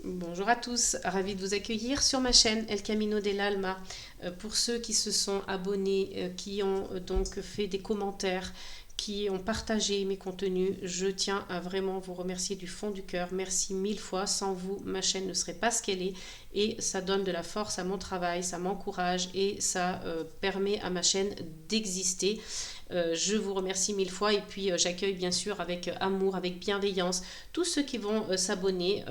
Bonjour à tous, ravi de vous accueillir sur ma chaîne El Camino del Alma. Pour ceux qui se sont abonnés, qui ont donc fait des commentaires, qui ont partagé mes contenus, je tiens à vraiment vous remercier du fond du cœur. Merci mille fois, sans vous, ma chaîne ne serait pas ce qu'elle est et ça donne de la force à mon travail, ça m'encourage et ça permet à ma chaîne d'exister. Je vous remercie mille fois et puis j'accueille bien sûr avec amour, avec bienveillance tous ceux qui vont s'abonner.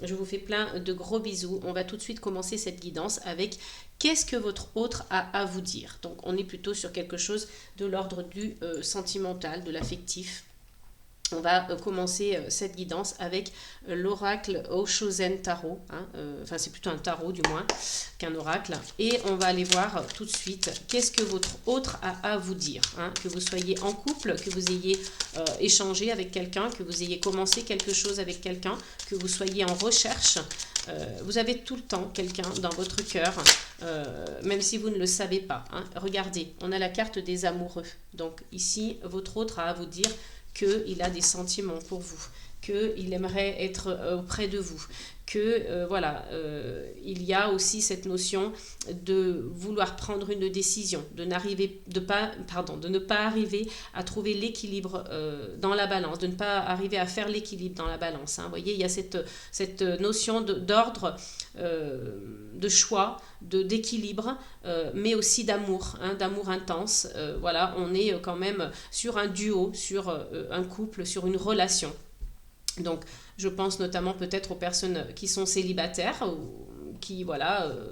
Je vous fais plein de gros bisous. On va tout de suite commencer cette guidance avec qu'est-ce que votre autre a à vous dire. Donc on est plutôt sur quelque chose de l'ordre du sentimental, de l'affectif. On va commencer cette guidance avec l'oracle Oshozen Tarot. Enfin, c'est plutôt un tarot du moins qu'un oracle. Et on va aller voir tout de suite qu'est-ce que votre autre a à vous dire. Que vous soyez en couple, que vous ayez échangé avec quelqu'un, que vous ayez commencé quelque chose avec quelqu'un, que vous soyez en recherche. Vous avez tout le temps quelqu'un dans votre cœur, même si vous ne le savez pas. Regardez, on a la carte des amoureux. Donc ici, votre autre a à vous dire qu'il a des sentiments pour vous, qu'il aimerait être auprès de vous, que il y a aussi cette notion de vouloir prendre une décision, de ne pas arriver à trouver l'équilibre dans la balance, de ne pas arriver à faire l'équilibre dans la balance. Vous voyez, il y a cette notion d'ordre, de choix, d'équilibre, mais aussi d'amour, d'amour intense. Voilà, on est quand même sur un duo, sur un couple, sur une relation. Donc, je pense notamment peut-être aux personnes qui sont célibataires ou qui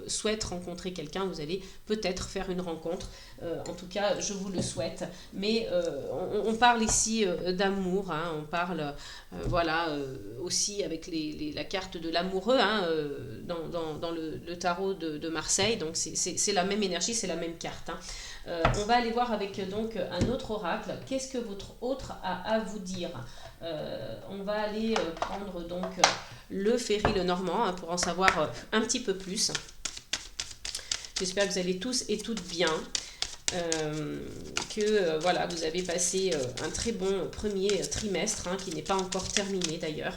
souhaitent rencontrer quelqu'un. Vous allez peut-être faire une rencontre. En tout cas, je vous le souhaite. Mais on parle ici d'amour. On parle aussi avec la carte de l'amoureux dans le tarot de Marseille. Donc, c'est la même énergie, c'est la même carte. On va aller voir avec donc un autre oracle. Qu'est-ce que votre autre a à vous dire? On va aller prendre donc le Ferry Lenormand pour en savoir un petit peu plus. J'espère que vous allez tous et toutes bien. Vous avez passé un très bon premier trimestre qui n'est pas encore terminé d'ailleurs.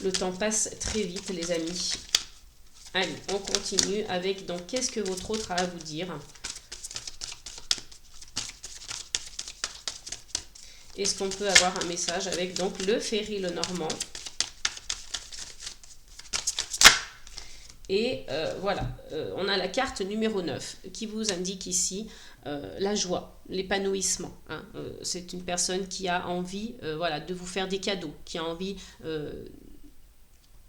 Le temps passe très vite les amis. Allez, on continue avec donc qu'est-ce que votre autre a à vous dire? Est-ce qu'on peut avoir un message avec donc le Ferry Lenormand? Et on a la carte numéro 9 qui vous indique ici la joie, l'épanouissement. C'est une personne qui a envie de vous faire des cadeaux, qui a envie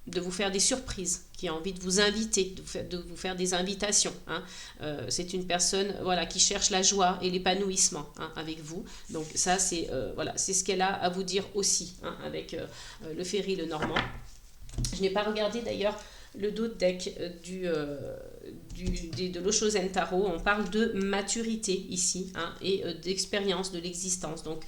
de vous faire des surprises, qui a envie de vous inviter, de vous faire des invitations. C'est une personne qui cherche la joie et l'épanouissement avec vous. Donc ça, c'est ce qu'elle a à vous dire aussi avec le Ferry Lenormand. Je n'ai pas regardé d'ailleurs le dos de deck de l'Oshozen Tarot. On parle de maturité ici et d'expérience de l'existence. Donc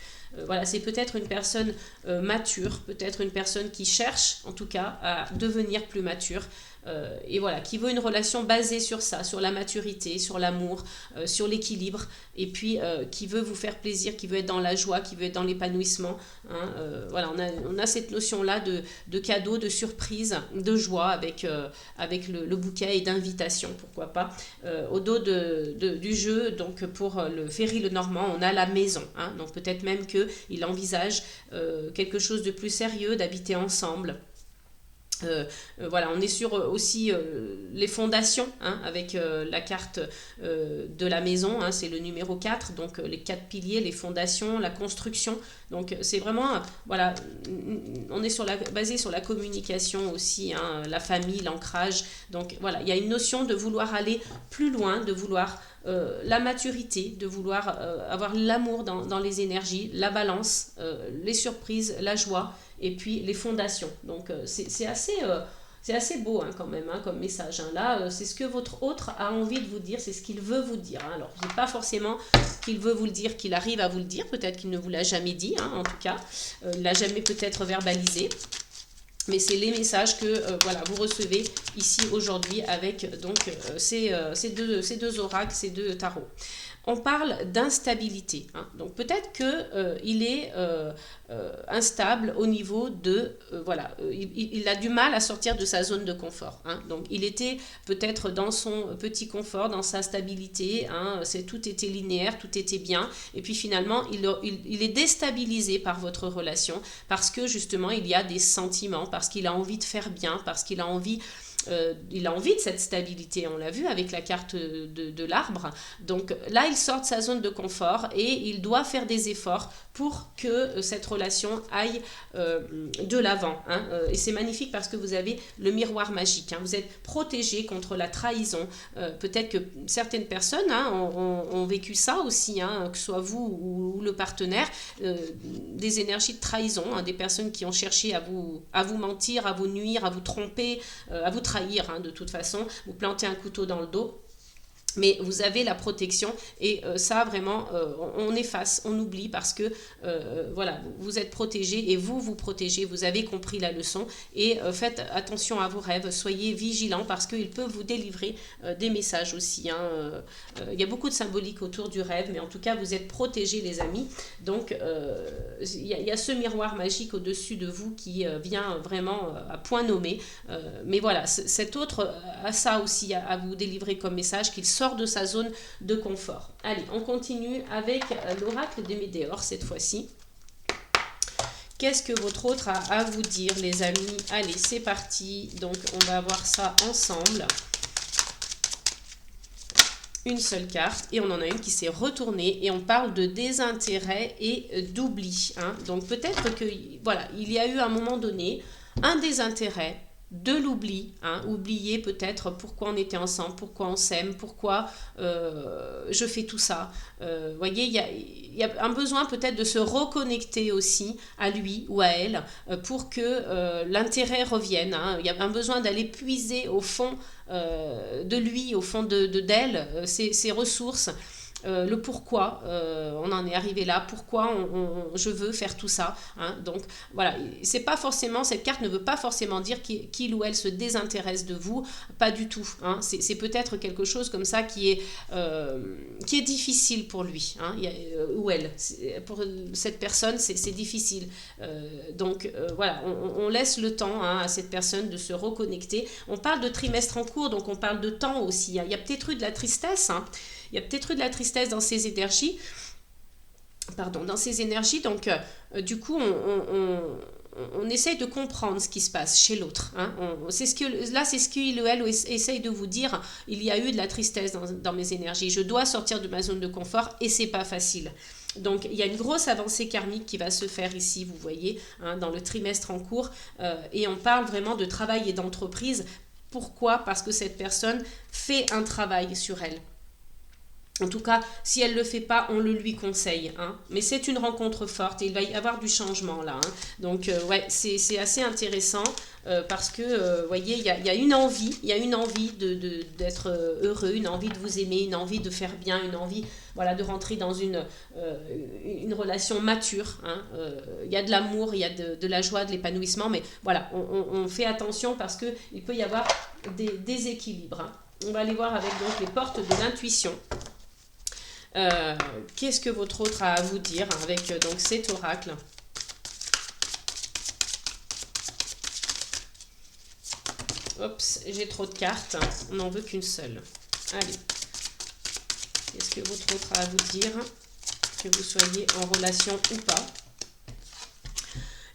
c'est peut-être une personne mature, peut-être une personne qui cherche en tout cas à devenir plus mature. Qui veut une relation basée sur ça, sur la maturité, sur l'amour, sur l'équilibre, et puis qui veut vous faire plaisir, qui veut être dans la joie, qui veut être dans l'épanouissement. On a cette notion-là de cadeau, de surprise, de joie avec le bouquet et d'invitation, pourquoi pas. Au dos du jeu, donc pour le Ferry Lenormand, on a la maison. Donc peut-être même qu'il envisage quelque chose de plus sérieux, d'habiter ensemble. On est sur aussi les fondations avec la carte de la maison, c'est le numéro 4, donc les 4 piliers, les fondations, la construction. Donc c'est vraiment, on est basé sur la communication aussi, la famille, l'ancrage. Donc il y a une notion de vouloir aller plus loin, de vouloir la maturité, de vouloir avoir l'amour dans les énergies, la balance, les surprises, la joie, et puis les fondations. Donc c'est assez beau quand même comme message. Là, c'est ce que votre autre a envie de vous dire, c'est ce qu'il veut vous dire. Alors, c'est pas forcément qu'il veut vous le dire, qu'il arrive à vous le dire, peut-être qu'il ne vous l'a jamais dit, en tout cas. Il l'a jamais peut-être verbalisé. Mais c'est les messages que vous recevez ici aujourd'hui avec donc ces deux oracles, ces deux tarots. On parle d'instabilité, hein. Donc peut-être qu'il est instable au niveau de... voilà, il a du mal à sortir de sa zone de confort, hein. Donc il était peut-être dans son petit confort, dans sa stabilité, hein, tout était linéaire, tout était bien. Et puis finalement, il est déstabilisé par votre relation parce que justement, il y a des sentiments, parce qu'il a envie de faire bien, parce qu'il a envie... il a envie de cette stabilité, on l'a vu avec la carte de l'arbre. Donc là, il sort de sa zone de confort et il doit faire des efforts pour que cette relation aille de l'avant, hein. Et c'est magnifique parce que vous avez le miroir magique, hein. Vous êtes protégé contre la trahison. Peut-être que certaines personnes, hein, ont vécu ça aussi, hein, que ce soit vous ou le partenaire, des énergies de trahison, hein, des personnes qui ont cherché à vous mentir, à vous nuire, à vous tromper, à vous trahir, hein, de toute façon, vous plantez un couteau dans le dos. Mais vous avez la protection et ça vraiment on efface, on oublie parce que voilà, vous êtes protégé et vous protégez, vous avez compris la leçon et faites attention à vos rêves, soyez vigilants parce qu'ils peuvent vous délivrer des messages aussi, hein. Il y a beaucoup de symbolique autour du rêve, mais en tout cas vous êtes protégés les amis. Donc il y a ce miroir magique au-dessus de vous qui vient vraiment à point nommé. Mais voilà, cet autre a ça aussi à vous délivrer comme message, qu'il sort de sa zone de confort. Allez, on continue avec l'oracle des Médéors cette fois-ci. Qu'est-ce que votre autre a à vous dire, les amis? Allez, c'est parti. Donc, on va voir ça ensemble. Une seule carte et on en a une qui s'est retournée et on parle de désintérêt et d'oubli, hein. Donc, peut-être que, voilà, il y a eu à un moment donné un désintérêt, de l'oubli, hein, oublier peut-être pourquoi on était ensemble, pourquoi on s'aime, pourquoi je fais tout ça. Voyez, il y a un besoin peut-être de se reconnecter aussi à lui ou à elle pour que l'intérêt revienne, hein. Il y a un besoin d'aller puiser au fond de lui, au fond d'elle, ses ressources. Le pourquoi on en est arrivé là, pourquoi je veux faire tout ça, hein. Donc voilà, c'est pas forcément, cette carte ne veut pas forcément dire qu'il ou elle se désintéresse de vous, pas du tout, hein. C'est peut-être quelque chose comme ça qui est difficile pour lui, hein, ou elle. Pour cette personne, c'est difficile. Donc voilà, on laisse le temps, hein, à cette personne de se reconnecter. On parle de trimestre en cours, donc on parle de temps aussi, hein. Il y a peut-être eu de la tristesse, hein. Il y a peut-être eu de la tristesse dans ces énergies. Pardon, dans ces énergies. Donc, du coup, on essaye de comprendre ce qui se passe chez l'autre, hein. C'est ce qu'il ou elle essaye de vous dire. Il y a eu de la tristesse dans mes énergies. Je dois sortir de ma zone de confort et c'est pas facile. Donc, il y a une grosse avancée karmique qui va se faire ici, vous voyez, hein, dans le trimestre en cours. Et on parle vraiment de travail et d'entreprise. Pourquoi? Parce que cette personne fait un travail sur elle. En tout cas, si elle ne le fait pas, on le lui conseille, hein. Mais c'est une rencontre forte et il va y avoir du changement là, hein. Donc, ouais, c'est assez intéressant parce que, voyez, il y a une envie, d'être heureux, une envie de vous aimer, une envie de faire bien, une envie, voilà, de rentrer dans une relation mature, hein. Il y a de l'amour, il y a de la joie, de l'épanouissement, mais voilà, on fait attention parce qu'il peut y avoir des déséquilibres, hein. On va aller voir avec donc les portes de l'intuition. Qu'est-ce que votre autre a à vous dire avec donc cet oracle? Oups, j'ai trop de cartes, on n'en veut qu'une seule. Allez, qu'est-ce que votre autre a à vous dire, que vous soyez en relation ou pas?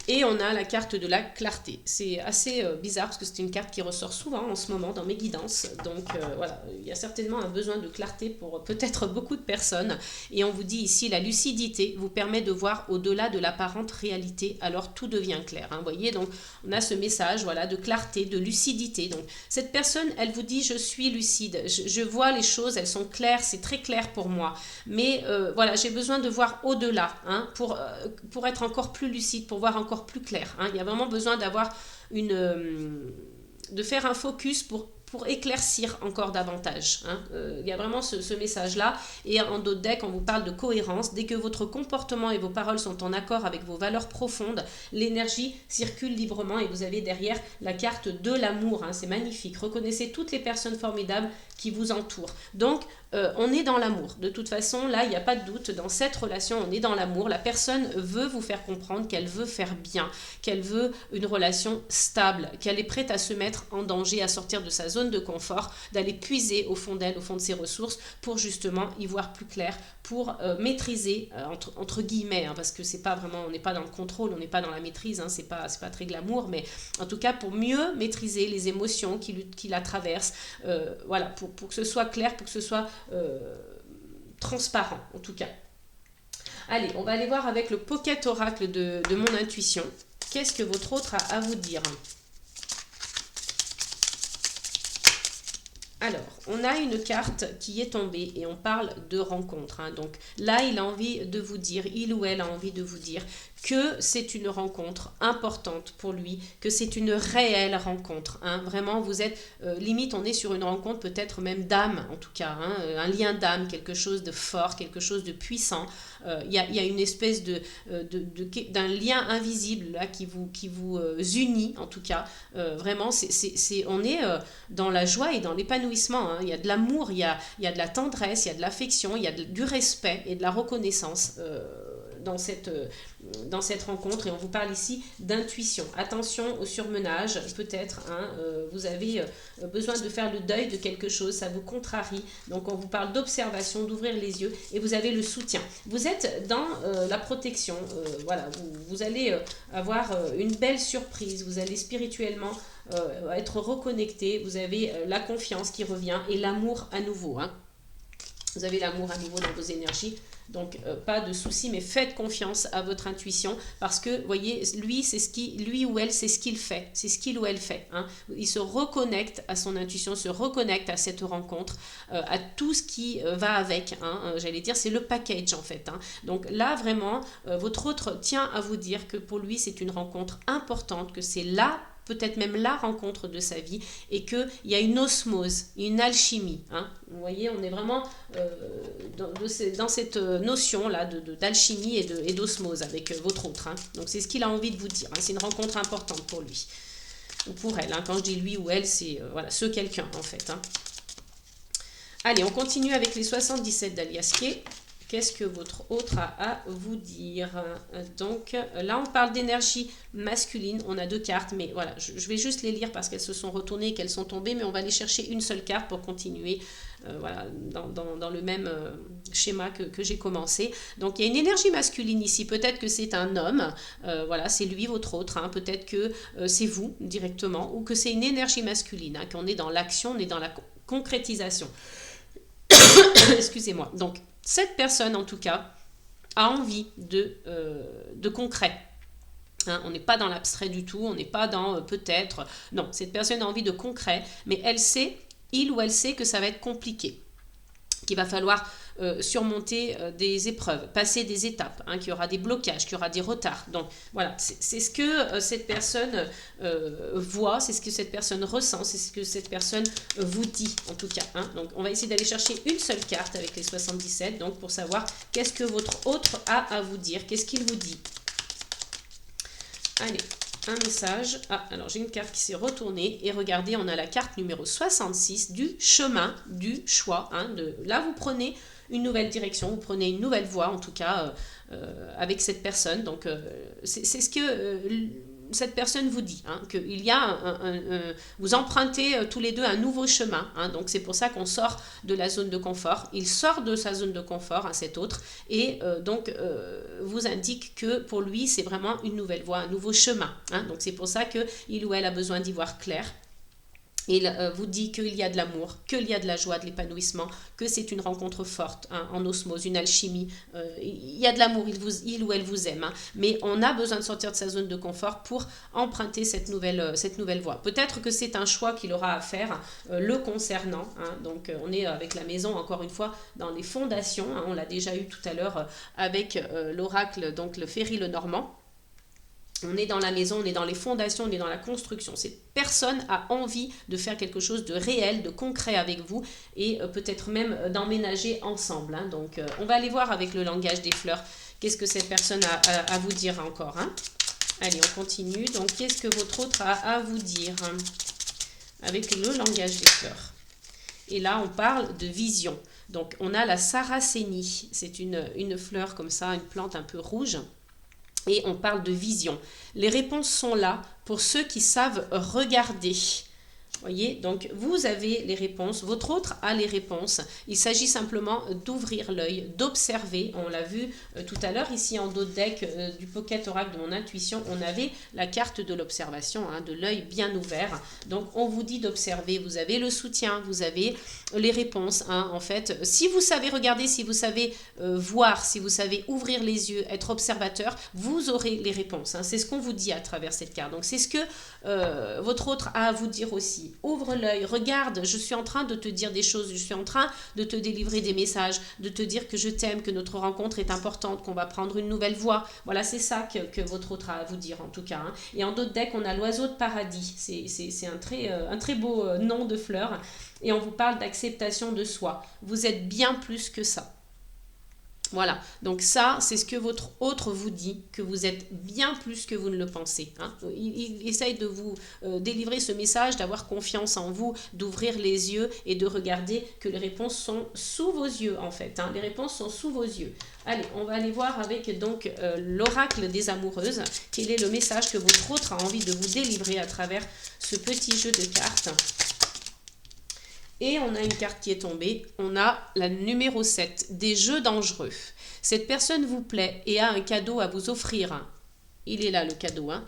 Et on a la carte de la clarté. C'est assez bizarre parce que c'est une carte qui ressort souvent en ce moment dans mes guidances. Donc voilà, il y a certainement un besoin de clarté pour peut-être beaucoup de personnes. Et on vous dit ici, la lucidité vous permet de voir au-delà de l'apparente réalité. Alors tout devient clair, hein. Vous voyez, donc on a ce message, voilà, de clarté, de lucidité. Donc cette personne, elle vous dit, je suis lucide, je vois les choses, elles sont claires, c'est très clair pour moi. Mais voilà, j'ai besoin de voir au-delà, hein, pour être encore plus lucide, pour voir encore plus clair, hein. Il y a vraiment besoin d'avoir de faire un focus pour pour éclaircir encore davantage. Hein. Il y a vraiment ce message-là. Et en d'autres decks, on vous parle de cohérence. Dès que votre comportement et vos paroles sont en accord avec vos valeurs profondes, l'énergie circule librement et vous avez derrière la carte de l'amour. Hein. C'est magnifique. Reconnaissez toutes les personnes formidables qui vous entourent. Donc, on est dans l'amour. De toute façon, là, il n'y a pas de doute. Dans cette relation, on est dans l'amour. La personne veut vous faire comprendre qu'elle veut faire bien, qu'elle veut une relation stable, qu'elle est prête à se mettre en danger, à sortir de sa zone de confort, d'aller puiser au fond d'elle, au fond de ses ressources, pour justement y voir plus clair, pour maîtriser, entre guillemets, hein, parce que c'est pas vraiment, on n'est pas dans le contrôle, on n'est pas dans la maîtrise, hein, c'est pas très glamour, mais en tout cas pour mieux maîtriser les émotions qui la traversent, voilà, pour que ce soit clair, pour que ce soit transparent en tout cas. Allez, on va aller voir avec le Pocket Oracle de mon intuition. Qu'est-ce que votre autre a à vous dire? Alors, on a une carte qui est tombée et on parle de rencontre. Hein. Donc là, il a envie de vous dire, il ou elle a envie de vous dire que c'est une rencontre importante pour lui, que c'est une réelle rencontre. Hein. Vraiment, vous êtes, limite, on est sur une rencontre peut-être même d'âme, en tout cas, hein, un lien d'âme, quelque chose de fort, quelque chose de puissant. Il y a une espèce d'un lien invisible là, qui vous unit, en tout cas. Vraiment, on est dans la joie et dans l'épanouissement. Hein. Il y a de l'amour, il y a de la tendresse, il y a de l'affection, il y a du respect et de la reconnaissance dans cette rencontre. Et on vous parle ici d'intuition. Attention au surmenage, peut-être. Hein, vous avez besoin de faire le deuil de quelque chose, ça vous contrarie. Donc on vous parle d'observation, d'ouvrir les yeux. Et vous avez le soutien. Vous êtes dans la protection. Voilà, vous allez avoir une belle surprise. Vous allez spirituellement être reconnecté. Vous avez la confiance qui revient et l'amour à nouveau. Hein. Vous avez l'amour à nouveau dans vos énergies. Donc, pas de souci, mais faites confiance à votre intuition parce que, voyez, lui ou elle, c'est ce qu'il fait. C'est ce qu'il ou elle fait. Hein. Il se reconnecte à son intuition, se reconnecte à cette rencontre, à tout ce qui va avec. Hein. J'allais dire, c'est le package en fait. Hein. Donc là, vraiment, votre autre tient à vous dire que pour lui, c'est une rencontre importante, que c'est là peut-être même la rencontre de sa vie et qu'il y a une osmose, une alchimie. Hein. Vous voyez, on est vraiment dans cette notion-là d'alchimie et d'osmose avec votre autre. Hein. Donc c'est ce qu'il a envie de vous dire. Hein. C'est une rencontre importante pour lui. Ou pour elle. Hein. Quand je dis lui ou elle, c'est voilà, ce quelqu'un en fait. Hein. Allez, on continue avec les 77 d'Alias Kay. Qu'est-ce que votre autre a à vous dire? Donc là, on parle d'énergie masculine. On a deux cartes, mais voilà, je vais juste les lire parce qu'elles se sont retournées, qu'elles sont tombées, mais on va aller chercher une seule carte pour continuer voilà, dans le même schéma que j'ai commencé. Donc il y a une énergie masculine ici. Peut-être que c'est un homme, voilà, c'est lui, votre autre. Hein. Peut-être que c'est vous directement, ou que c'est une énergie masculine, hein, qu'on est dans l'action, on est dans la concrétisation. Excusez-moi. Donc, cette personne, en tout cas, a envie de concret. Hein, on n'est pas dans l'abstrait du tout, on n'est pas dans peut-être. Non, cette personne a envie de concret, mais il ou elle sait que ça va être compliqué, qu'il va falloir surmonter des épreuves, passer des étapes, hein, qu'il y aura des blocages, qu'il y aura des retards. Donc voilà, c'est ce que cette personne voit, c'est ce que cette personne ressent, c'est ce que cette personne vous dit en tout cas. Hein. Donc on va essayer d'aller chercher une seule carte avec les 77, donc pour savoir qu'est-ce que votre autre a à vous dire, qu'est-ce qu'il vous dit. Allez, un message. Ah, alors j'ai une carte qui s'est retournée et regardez, on a la carte numéro 66 du chemin, du choix. Hein, là, vous prenez une nouvelle direction, vous prenez une nouvelle voie, en tout cas, avec cette personne. Donc, c'est ce que cette personne vous dit, hein, qu'il y a vous empruntez tous les deux un nouveau chemin. Hein, donc, c'est pour ça qu'on sort de la zone de confort. Il sort de sa zone de confort, hein, cet autre, et donc vous indique que pour lui, c'est vraiment une nouvelle voie, un nouveau chemin. Hein, donc, c'est pour ça qu'il ou elle a besoin d'y voir clair. Il vous dit qu'il y a de l'amour, qu'il y a de la joie, de l'épanouissement, que c'est une rencontre forte, hein, en osmose, une alchimie. Il y a de l'amour, il ou elle vous aime. Hein, mais on a besoin de sortir de sa zone de confort pour emprunter cette nouvelle voie. Peut-être que c'est un choix qu'il aura à faire le concernant. Hein, donc on est avec la maison, encore une fois, dans les fondations. Hein, on l'a déjà eu tout à l'heure avec l'oracle, donc le Ferry Lenormand. On est dans la maison, on est dans les fondations, on est dans la construction. Cette personne a envie de faire quelque chose de réel, de concret avec vous et peut-être même d'emménager ensemble. Hein. Donc, on va aller voir avec le langage des fleurs qu'est-ce que cette personne a à vous dire encore. Hein. Allez, on continue. Donc, qu'est-ce que votre autre a à vous dire avec le langage des fleurs? Et là, on parle de vision. Donc, on a la sarracénie. C'est une fleur comme ça, une plante un peu rouge. Et on parle de vision. Les réponses sont là pour ceux qui savent regarder. Voyez, donc vous avez les réponses, votre autre a les réponses. Il s'agit simplement d'ouvrir l'œil, d'observer. On l'a vu tout à l'heure ici en dos de deck du Pocket Oracle de mon intuition, on avait la carte de l'observation, hein, de l'œil bien ouvert. Donc on vous dit d'observer, vous avez le soutien, vous avez les réponses. Hein, en fait, si vous savez regarder, si vous savez voir, si vous savez ouvrir les yeux, être observateur, vous aurez les réponses. Hein. C'est ce qu'on vous dit à travers cette carte. Donc c'est ce que votre autre a à vous dire aussi. Ouvre l'œil, regarde, je suis en train de te dire des choses, je suis en train de te délivrer des messages, de te dire que je t'aime, que notre rencontre est importante, qu'on va prendre une nouvelle voie. Voilà, c'est ça que votre autre a à vous dire en tout cas. Hein. Et en d'autres decks, on a l'oiseau de paradis. C'est un très beau nom de fleur. Et on vous parle d'acceptation de soi. Vous êtes bien plus que ça. Voilà, donc ça, c'est ce que votre autre vous dit, que vous êtes bien plus que vous ne le pensez. Hein. Il essaye de vous délivrer ce message, d'avoir confiance en vous, d'ouvrir les yeux et de regarder que les réponses sont sous vos yeux en fait. Hein. Les réponses sont sous vos yeux. Allez, on va aller voir avec donc l'oracle des amoureuses. Quel est le message que votre autre a envie de vous délivrer à travers ce petit jeu de cartes. Et on a une carte qui est tombée, on a la numéro 7, des jeux dangereux. Cette personne vous plaît et a un cadeau à vous offrir. Il est là le cadeau. Hein.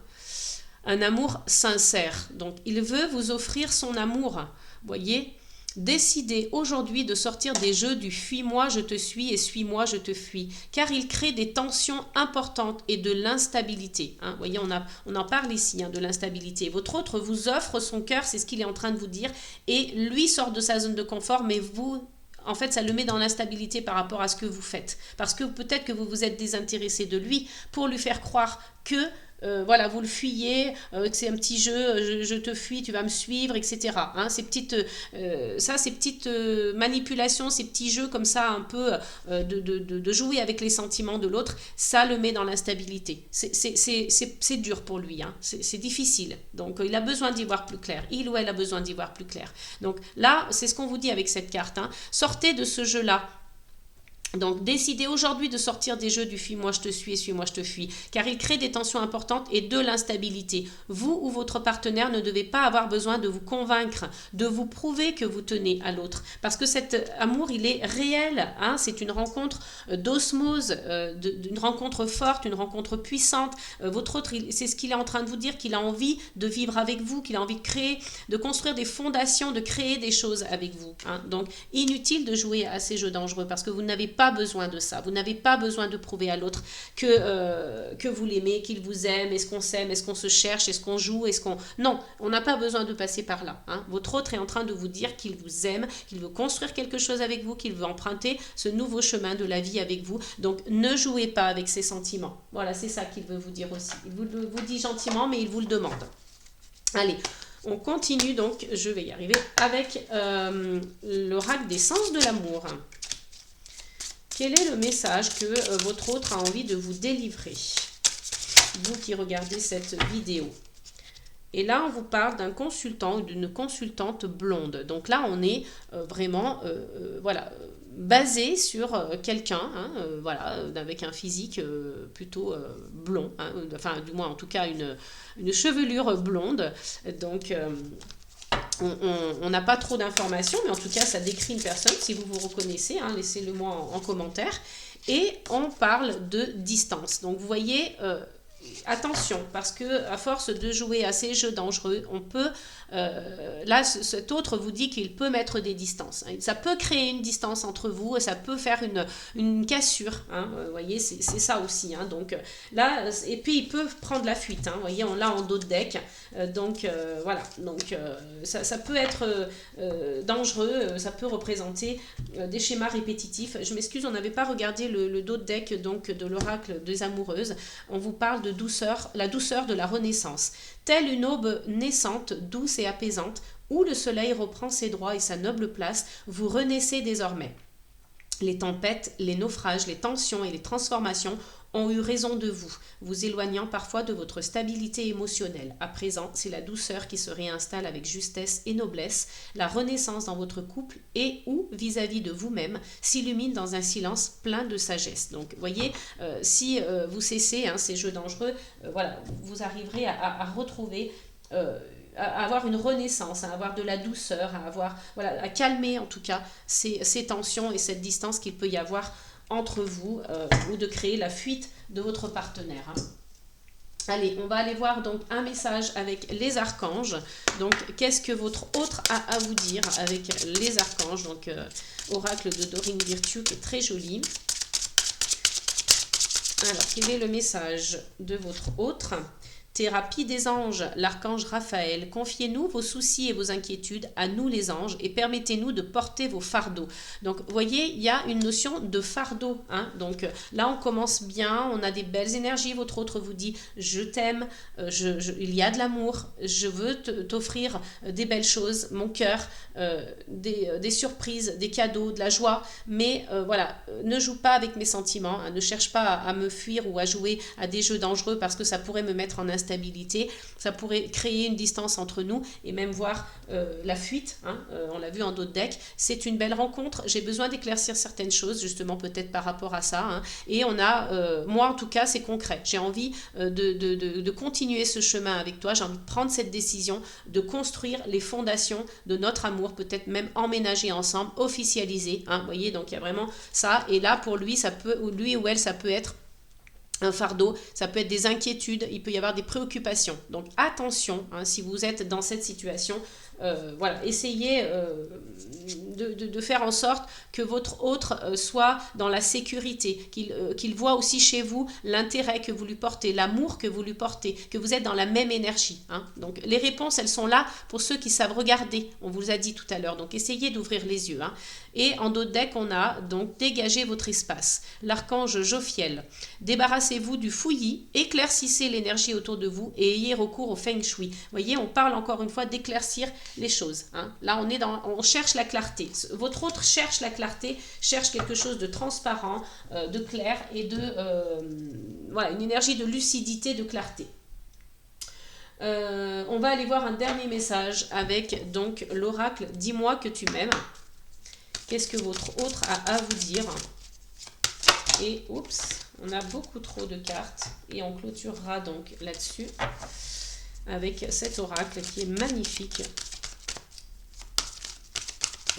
Un amour sincère. Donc il veut vous offrir son amour. Voyez ? Décidez aujourd'hui de sortir des jeux du fuis-moi, je te suis et suis-moi, je te fuis. Car il crée des tensions importantes et de l'instabilité. Hein, voyez, on en parle ici, hein, de l'instabilité. Votre autre vous offre son cœur, c'est ce qu'il est en train de vous dire. Et lui sort de sa zone de confort, mais vous... En fait, ça le met dans l'instabilité par rapport à ce que vous faites. Parce que peut-être que vous vous êtes désintéressé de lui pour lui faire croire que... voilà, vous le fuyez, que c'est un petit jeu, je te fuis, tu vas me suivre, etc. Hein, ces petites manipulations, ces petits jeux comme ça, un peu de jouer avec les sentiments de l'autre, ça le met dans l'instabilité. C'est dur pour lui, hein, c'est difficile. Donc, il a besoin d'y voir plus clair. Il ou elle a besoin d'y voir plus clair. Donc là, c'est ce qu'on vous dit avec cette carte. Hein. Sortez de ce jeu-là. Donc, décidez aujourd'hui de sortir des jeux du fuis-moi, je te suis et suis-moi, je te fuis, car il crée des tensions importantes et de l'instabilité. Vous ou votre partenaire ne devez pas avoir besoin de vous convaincre, de vous prouver que vous tenez à l'autre, parce que cet amour, il est réel. Hein, c'est une rencontre d'osmose, une rencontre forte, une rencontre puissante. Votre autre, c'est ce qu'il est en train de vous dire, qu'il a envie de vivre avec vous, qu'il a envie de créer, de construire des fondations, de créer des choses avec vous. Hein. Donc, inutile de jouer à ces jeux dangereux, parce que vous n'avez pas besoin de ça. Vous n'avez pas besoin de prouver à l'autre que vous l'aimez, qu'il vous aime, est-ce qu'on s'aime, est-ce qu'on se cherche, est-ce qu'on joue, est-ce qu'on... Non, on n'a pas besoin de passer par là. Hein. Votre autre est en train de vous dire qu'il vous aime, qu'il veut construire quelque chose avec vous, qu'il veut emprunter ce nouveau chemin de la vie avec vous. Donc, ne jouez pas avec ses sentiments. Voilà, c'est ça qu'il veut vous dire aussi. Il vous dit gentiment, mais il vous le demande. Allez, on continue donc, je vais y arriver, avec l'oracle des sens de l'amour. Quel est le message que votre autre a envie de vous délivrer, vous qui regardez cette vidéo? Et là, on vous parle d'un consultant ou d'une consultante blonde. Donc là, on est vraiment voilà, basé sur quelqu'un, hein, voilà, avec un physique plutôt blond, hein, enfin du moins en tout cas une chevelure blonde. Donc... on n'a pas trop d'informations, mais en tout cas, ça décrit une personne. Si vous vous reconnaissez, hein, laissez-le moi en commentaire. Et on parle de distance. Donc, vous voyez, attention, parce que à force de jouer à ces jeux dangereux, on peut... là, cet autre vous dit qu'il peut mettre des distances. Ça peut créer une distance entre vous, et ça peut faire une cassure. Hein, vous voyez, c'est ça aussi. Hein, donc là, et puis il peut prendre la fuite. Hein, vous voyez, on l'a en dos de deck. Donc voilà. Donc ça peut être dangereux. Ça peut représenter des schémas répétitifs. Je m'excuse, on n'avait pas regardé le dos de deck donc de l'oracle des amoureuses. On vous parle de de douceur, la douceur de la renaissance. Telle une aube naissante, douce et apaisante, où le soleil reprend ses droits et sa noble place, vous renaissez désormais. Les tempêtes, les naufrages, les tensions et les transformations ont eu raison de vous, vous éloignant parfois de votre stabilité émotionnelle. À présent, c'est la douceur qui se réinstalle avec justesse et noblesse, la renaissance dans votre couple et ou vis-à-vis de vous-même s'illumine dans un silence plein de sagesse. Donc, voyez, si vous cessez ces jeux dangereux, voilà, vous arriverez à retrouver... à avoir une renaissance, à avoir de la douceur, à calmer en tout cas ces tensions et cette distance qu'il peut y avoir entre vous ou de créer la fuite de votre partenaire. Allez, on va aller voir donc un message avec les archanges. Donc, qu'est-ce que votre autre a à vous dire avec les archanges? Donc, oracle de Dorine Virtue qui est très joli. Alors, quel est le message de votre autre? Thérapie des anges, l'archange Raphaël, confiez-nous vos soucis et vos inquiétudes à nous les anges et permettez-nous de porter vos fardeaux. Donc, vous voyez, il y a une notion de fardeau. Donc, là, on commence bien, on a des belles énergies. Votre autre vous dit, je t'aime, il y a de l'amour, je veux t'offrir des belles choses, mon cœur, des surprises, des cadeaux, de la joie. Mais voilà, ne joue pas avec mes sentiments, ne cherche pas à me fuir ou à jouer à des jeux dangereux parce que ça pourrait me mettre en instabilité, ça pourrait créer une distance entre nous et même voir la fuite, on l'a vu en d'autres decks. C'est une belle rencontre, j'ai besoin d'éclaircir certaines choses justement peut-être par rapport à ça, et on a, moi en tout cas c'est concret, j'ai envie de continuer ce chemin avec toi, j'ai envie de prendre cette décision, de construire les fondations de notre amour, peut-être même emménager ensemble, officialiser, vous voyez, donc il y a vraiment ça, et là pour lui, ça peut, ou lui ou elle, ça peut être un fardeau, ça peut être des inquiétudes, il peut y avoir des préoccupations. Donc attention, si vous êtes dans cette situation, voilà, essayez de faire en sorte que votre autre soit dans la sécurité, qu'il voit aussi chez vous l'intérêt que vous lui portez, l'amour que vous lui portez, que vous êtes dans la même énergie. Donc les réponses, elles sont là pour ceux qui savent regarder, on vous a dit tout à l'heure, donc essayez d'ouvrir les yeux. Et en d'autres decks, on a donc dégagé votre espace, l'archange Jophiel. Débarrassez-vous du fouillis, éclaircissez l'énergie autour de vous et ayez recours au feng shui. Vous voyez, on parle encore une fois d'éclaircir les choses. Là, on cherche la clarté. Votre autre cherche la clarté, cherche quelque chose de transparent, de clair et voilà, une énergie de lucidité, de clarté. On va aller voir un dernier message avec donc l'oracle « Dis-moi que tu m'aimes ». Qu'est-ce que votre autre a à vous dire? Et oups, on a beaucoup trop de cartes et on clôturera donc là-dessus avec cet oracle qui est magnifique,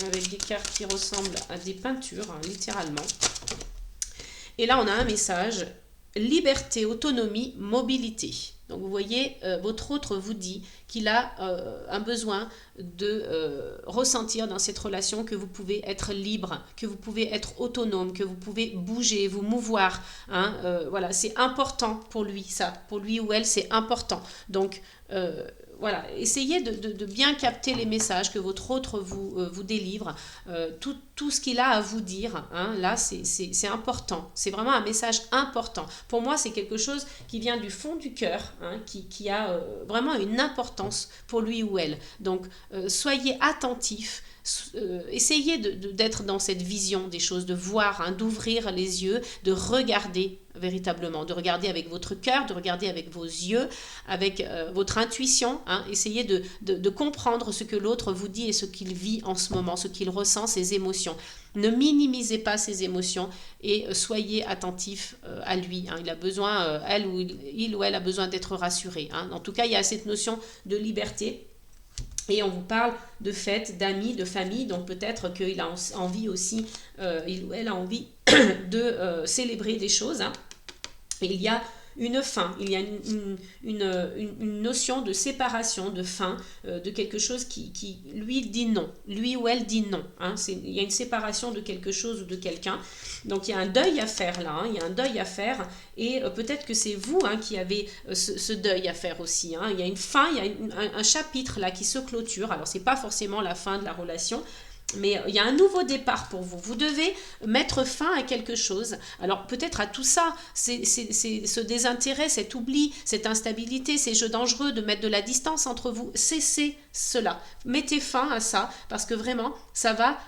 avec des cartes qui ressemblent à des peintures, littéralement. Et là, on a un message, liberté, autonomie, mobilité. Donc, vous voyez, votre autre vous dit qu'il a un besoin de ressentir dans cette relation que vous pouvez être libre, que vous pouvez être autonome, que vous pouvez bouger, vous mouvoir. Voilà, c'est important pour lui, ça. Pour lui ou elle, c'est important. Donc, voilà, essayez de bien capter les messages que votre autre vous délivre, tout ce qu'il a à vous dire, là c'est important, c'est vraiment un message important. Pour moi c'est quelque chose qui vient du fond du cœur, qui a vraiment une importance pour lui ou elle. Donc soyez attentifs, essayez d'être dans cette vision des choses, de voir, d'ouvrir les yeux, de regarder véritablement, de regarder avec votre cœur, de regarder avec vos yeux, avec votre intuition, essayez de comprendre ce que l'autre vous dit et ce qu'il vit en ce moment, ce qu'il ressent, ses émotions. Ne minimisez pas ses émotions et soyez attentifs à lui. Il a besoin, il ou elle a besoin d'être rassuré. En tout cas, il y a cette notion de liberté. Et on vous parle de fêtes, d'amis, de famille, donc peut-être qu'il a envie aussi, il ou elle a envie de célébrer des choses. Et il y a une fin, il y a une notion de séparation, de fin, de quelque chose qui lui dit non, lui ou elle dit non. Il y a une séparation de quelque chose ou de quelqu'un. Donc il y a un deuil à faire là, il y a un deuil à faire et peut-être que c'est vous qui avez ce deuil à faire aussi. Il y a une fin, il y a un chapitre là qui se clôture. Alors c'est pas forcément la fin de la relation, Mais il y a un nouveau départ pour vous. Vous devez mettre fin à quelque chose. Alors peut-être à tout ça, c'est ce désintérêt, cet oubli, cette instabilité, ces jeux dangereux de mettre de la distance entre vous. Cessez cela. Mettez fin à ça parce que vraiment, ça va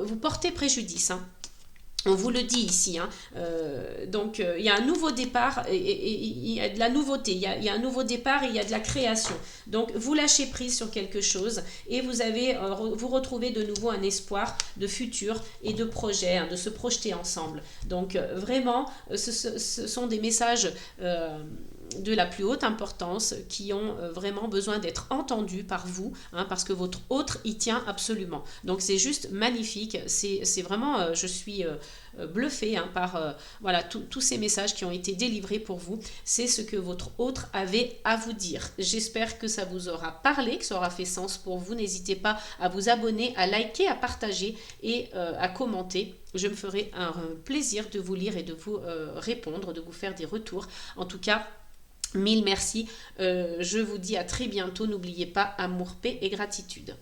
vous porter préjudice, hein. On vous le dit ici, hein. Donc il y a un nouveau départ et il y a de la nouveauté, il y a un nouveau départ et il y a de la création. Donc vous lâchez prise sur quelque chose et vous retrouvez de nouveau un espoir de futur et de projet, hein, de se projeter ensemble. Donc vraiment, ce sont des messages de la plus haute importance qui ont vraiment besoin d'être entendus par vous, hein, parce que votre autre y tient absolument. Donc c'est juste magnifique, c'est vraiment, je suis bluffée, hein, par voilà, tous ces messages qui ont été délivrés pour vous. C'est ce que votre autre avait à vous dire. J'espère que ça vous aura parlé, que ça aura fait sens pour vous. N'hésitez pas à vous abonner, à liker, à partager et à commenter. Je me ferai un plaisir de vous lire et de vous répondre, de vous faire des retours. En tout cas, mille merci. Je vous dis à très bientôt. N'oubliez pas amour, paix et gratitude.